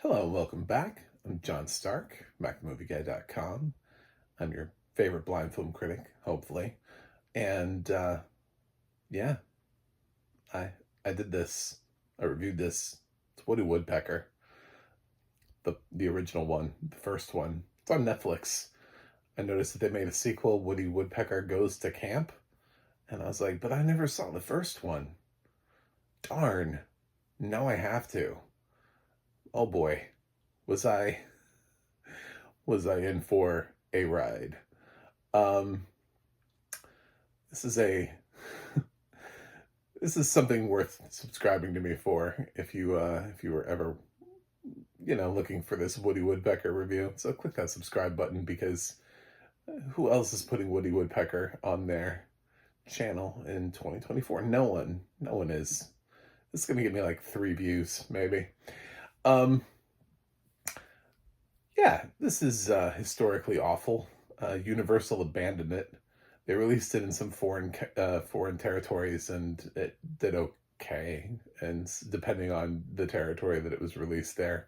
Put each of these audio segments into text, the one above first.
Hello and welcome back. I'm John Stark, MacMovieGuy.com. I'm your favorite blind film critic, hopefully. And yeah, I I did this. I reviewed this. It's Woody Woodpecker, the original one, the first one. It's on Netflix. I noticed that they made a sequel, Woody Woodpecker Goes to Camp, and I was like, but I never saw the first one. Darn. Now I have to. Oh boy, was I was I in for a ride. Um, this is a this is something worth subscribing to me for if you were ever looking for this Woody Woodpecker review. So click that subscribe button because who else is putting Woody Woodpecker on their channel in 2024? No one is. This is gonna get me like 3 views maybe. Um, yeah, this is historically awful. Universal abandoned it. They released it in some foreign territories, and it did okay. And depending on the territory that it was released there,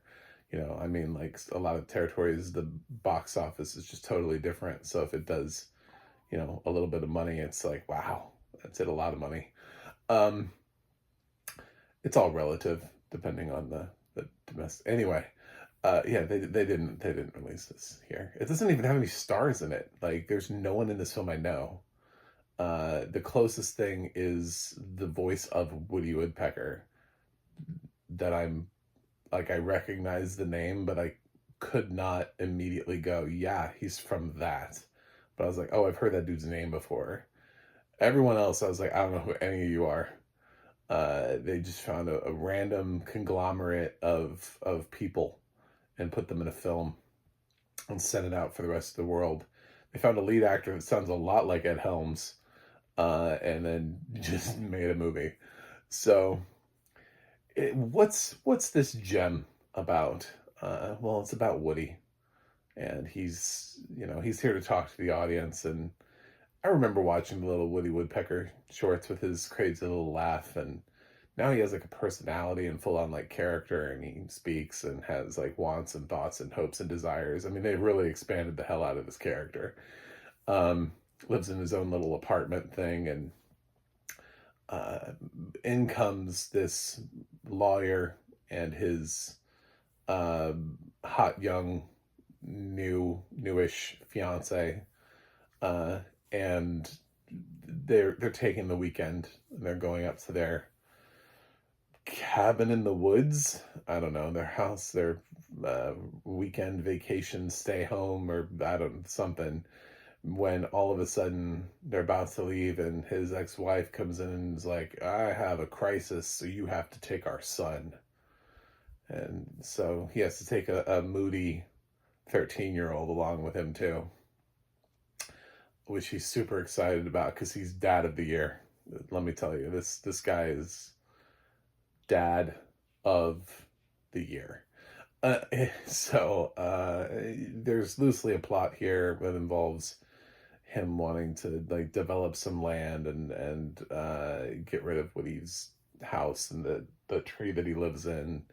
I mean, like a lot of territories, the box office is just totally different. So if it does, a little bit of money, it's like, wow, that's it, a lot of money. Um, it's all relative depending on the domestic. Anyway, yeah, they didn't release this here. It doesn't even have any stars in it. Like, there's no one in this film I know. The closest thing is the voice of Woody Woodpecker that I'm like, I recognize the name, but I could not immediately go, yeah, he's from that. But I was like, oh, I've heard that dude's name before. Everyone else, I was like, I don't know who any of you are. They just found a random conglomerate of people and put them in a film and sent it out for the rest of the world. They found a lead actor that sounds a lot like Ed Helms, and then just made a movie. So, what's this gem about? Well, it's about Woody, and he's here to talk to the audience. And I remember watching the little Woody Woodpecker shorts with his crazy little laugh, and now he has like a personality and full on like character, and he speaks and has like wants and thoughts and hopes and desires. I mean, they really expanded the hell out of his character. Um, Lives in his own little apartment thing, and uh, in comes this lawyer and his hot young newish fiance, uh, and they're taking the weekend and they're going up to their cabin in the woods. I don't know, their house, their weekend vacation, stay home, or I don't something. When all of a sudden they're about to leave, and his ex-wife comes in and is like, "I have a crisis, so you have to take our son." And so he has to take a moody 13-year-old along with him too, which he's super excited about because he's dad of the year. Let me tell you, this guy is dad of the year. Uh, there's loosely a plot here that involves him wanting to like develop some land and get rid of Woody's house and the tree that he lives in,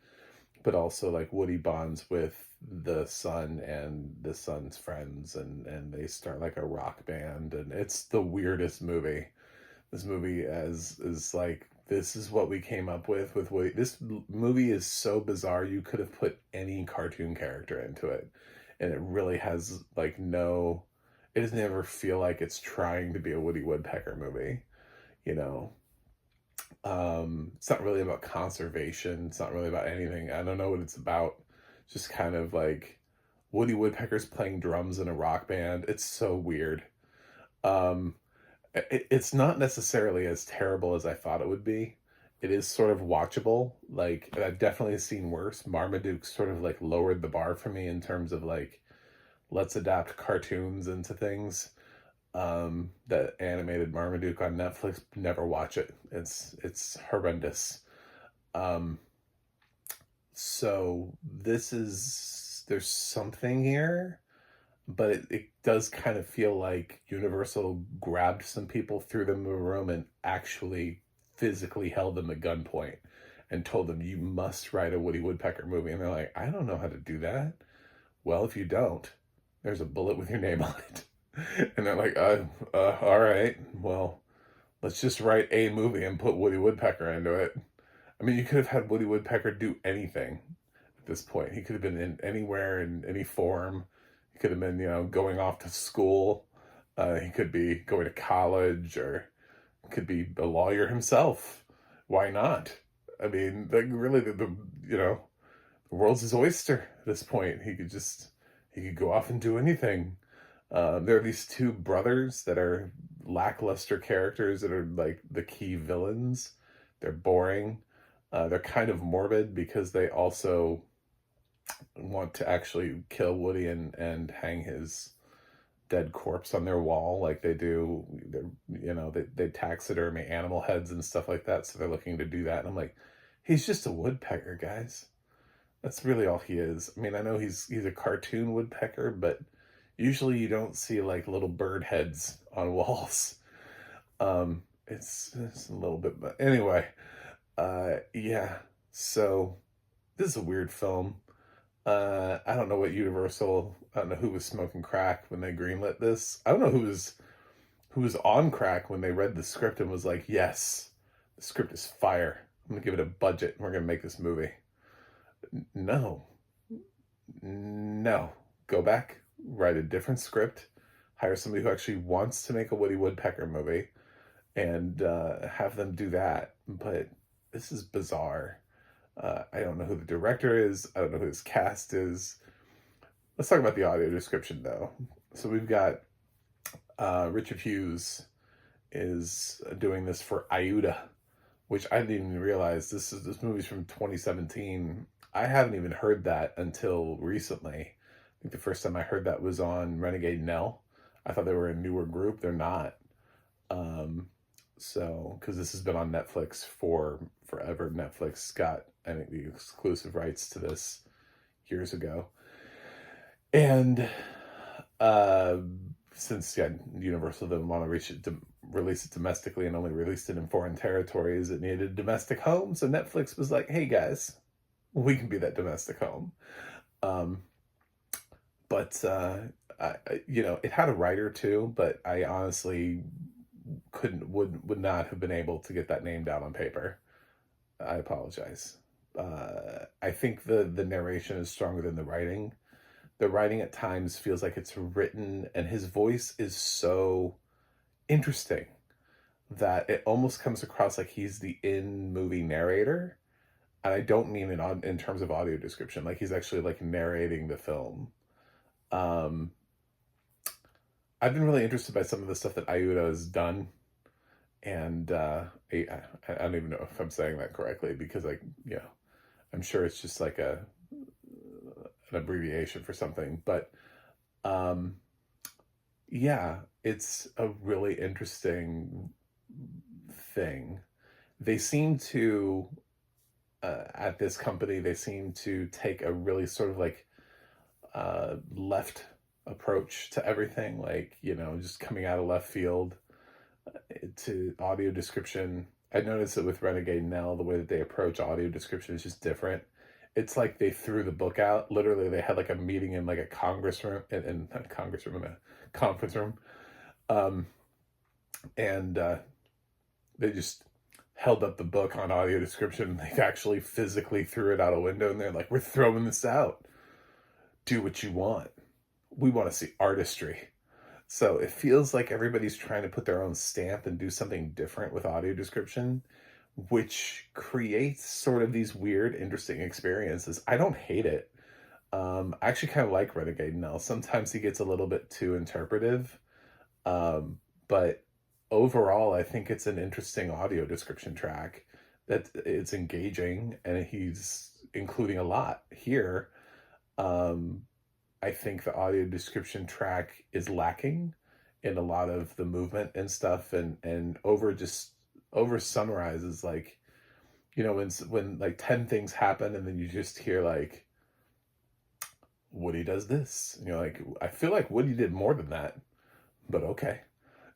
but also like Woody bonds with the son and the son's friends, and they start like a rock band, and it's the weirdest movie. This movie is like, this is what we came up with Woody. This movie is so bizarre. You could have put any cartoon character into it, and it really has like no. It doesn't ever feel like it's trying to be a Woody Woodpecker movie. You know, it's not really about conservation. It's not really about anything. I don't know what it's about. Just kind of like Woody Woodpecker's playing drums in a rock band. It's so weird. Um, it's not necessarily as terrible as I thought it would be. It is sort of watchable. Like, I've definitely seen worse. Marmaduke sort of like lowered the bar for me in terms of like, let's adapt cartoons into things. That animated Marmaduke on Netflix, never watch it. It's horrendous. Um, so there's something here, but it does kind of feel like Universal grabbed some people, threw them in a room, and actually physically held them at gunpoint and told them, you must write a Woody Woodpecker movie. And they're like, I don't know how to do that. Well, if you don't, there's a bullet with your name on it. And they're like, all right, well, let's just write a movie and put Woody Woodpecker into it. I mean, you could have had Woody Woodpecker do anything at this point. He could have been in anywhere, in any form. He could have been, going off to school. He could be going to college, or could be a lawyer himself. Why not? I mean, like, really, the world's his oyster at this point. He could go off and do anything. There are these two brothers that are lackluster characters that are like the key villains. They're boring. They're kind of morbid because they also want to actually kill Woody and hang his dead corpse on their wall like they do. They taxidermy animal heads and stuff like that, so they're looking to do that. And I'm like, he's just a woodpecker, guys. That's really all he is. I mean, I know he's a cartoon woodpecker, but usually you don't see like little bird heads on walls. It's a little bit, but anyway, yeah. So this is a weird film. I don't know what Universal. I don't know who was smoking crack when they greenlit this. I don't know who was on crack when they read the script and was like, "Yes, the script is fire. I'm gonna give it a budget. And we're gonna make this movie." No, no. Go back, write a different script, hire somebody who actually wants to make a Woody Woodpecker movie, and have them do that. But this is bizarre. I don't know who the director is. I don't know who his cast is. Let's talk about the audio description, though. So we've got Richard Hughes is doing this for Iuda, which I didn't even realize. This movie's from 2017. I haven't even heard that until recently. I think the first time I heard that was on Renegade Nell. I thought they were a newer group. They're not. So, because this has been on Netflix for forever. Netflix got, I think, the exclusive rights to this years ago. And since Universal didn't want to release it domestically and only released it in foreign territories, it needed a domestic home. So Netflix was like, hey guys, we can be that domestic home. But it had a writer too, but I honestly would not have been able to get that name down on paper. I apologize. I think the narration is stronger than the writing. The writing at times feels like it's written, and his voice is so interesting that it almost comes across like he's the in-movie narrator. And I don't mean it in terms of audio description, like he's actually like narrating the film. I've been really interested by some of the stuff that Iuda has done. And I don't even know if I'm saying that correctly, because I'm sure it's just like an abbreviation for something. But it's a really interesting thing. They seem to, at this company, they seem to take a really sort of like left approach to everything, like, just coming out of left field to audio description. I noticed that with Renegade Nell, the way that they approach audio description is just different. It's like they threw the book out. Literally, they had like a meeting in like a conference room, in a conference room. And they just held up the book on audio description. They actually physically threw it out a window, and they're like, we're throwing this out. Do what you want. We want to see artistry. So it feels like everybody's trying to put their own stamp and do something different with audio description, which creates sort of these weird, interesting experiences. I don't hate it. I actually kind of like Renegade Nell. Sometimes he gets a little bit too interpretive. But overall, I think it's an interesting audio description track, that it's engaging, and he's including a lot here. I think the audio description track is lacking in a lot of the movement and stuff, and over summarizes, like, when like 10 things happen, and then you just hear like, Woody does this, and you're like, I feel like Woody did more than that, but okay.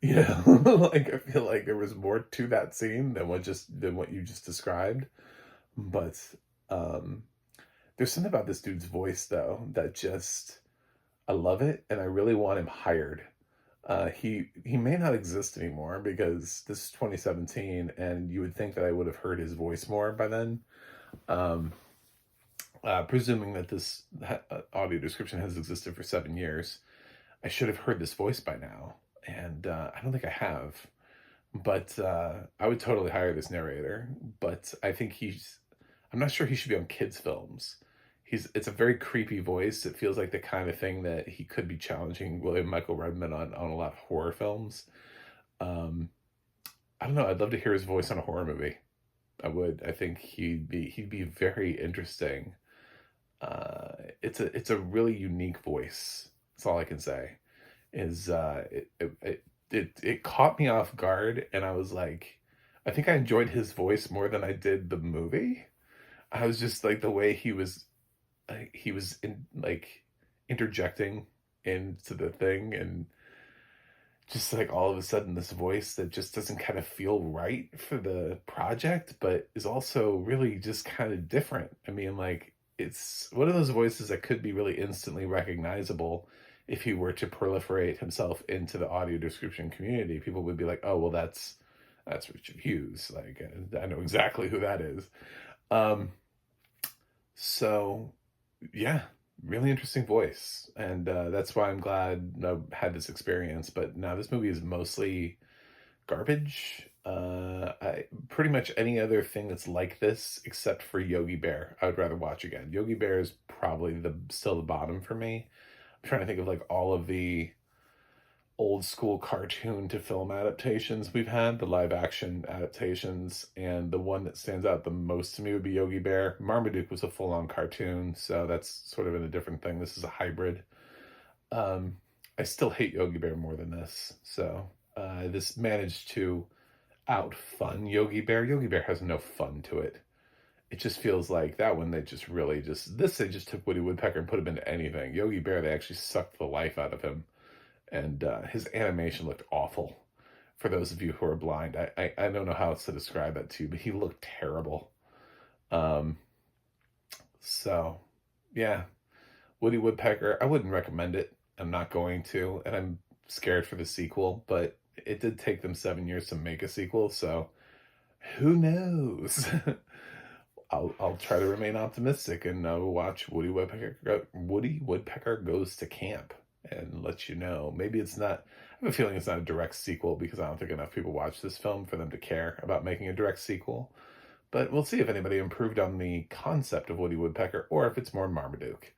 Like, I feel like there was more to that scene than what you just described. But um, there's something about this dude's voice though that just I love it, and I really want him hired. He may not exist anymore because this is 2017, and you would think that I would have heard his voice more by then. Um, Presuming that this audio description has existed for 7 years, I should have heard this voice by now, and I don't think I have. But I would totally hire this narrator. But I think I'm not sure he should be on kids' films. It's a very creepy voice. It feels like the kind of thing that he could be challenging William Michael Redmond on a lot of horror films. Um, I don't know. I'd love to hear his voice on a horror movie. I would. I think he'd be very interesting. It's a really unique voice. That's all I can say. Is it caught me off guard, and I was like, I think I enjoyed his voice more than I did the movie. I was just like the way he was in like interjecting into the thing, and just like all of a sudden this voice that just doesn't kind of feel right for the project, but is also really just kind of different. I mean, like, it's one of those voices that could be really instantly recognizable if he were to proliferate himself into the audio description community. People would be like, oh, well, that's Richard Hughes. Like, I know exactly who that is. Um, so yeah, really interesting voice, and that's why I'm glad I had this experience. But now this movie is mostly garbage. I pretty much any other thing that's like this, except for Yogi Bear, I would rather watch again. Yogi Bear is probably the still the bottom for me. I'm trying to think of like all of the old school cartoon to film adaptations we've had, the live action adaptations, and the one that stands out the most to me would be Yogi Bear. Marmaduke was a full on cartoon, so that's sort of in a different thing. This is a hybrid. Um, I still hate Yogi Bear more than this, so this managed to out fun Yogi Bear. Yogi Bear has no fun to it. It just feels like that one they just really just this they just took Woody Woodpecker and put him into anything. Yogi Bear they actually sucked the life out of him, and his animation looked awful. For those of you who are blind, I don't know how else to describe that to you, but he looked terrible. Um, so yeah, Woody Woodpecker. I wouldn't recommend it. I'm not going to, and I'm scared for the sequel. But it did take them 7 years to make a sequel, so who knows? I'll try to remain optimistic and watch Woody Woodpecker Goes to Camp and let you know. Maybe it's not. I have a feeling it's not a direct sequel because I don't think enough people watch this film for them to care about making a direct sequel. But we'll see if anybody improved on the concept of Woody Woodpecker or if it's more Marmaduke.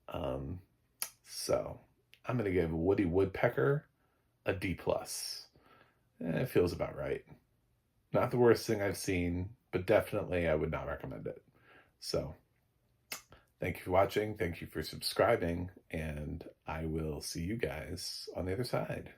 Um, so I'm gonna give Woody Woodpecker a D plus. It feels about right. Not the worst thing I've seen, but definitely I would not recommend it. So, thank you for watching. Thank you for subscribing. And I will see you guys on the other side.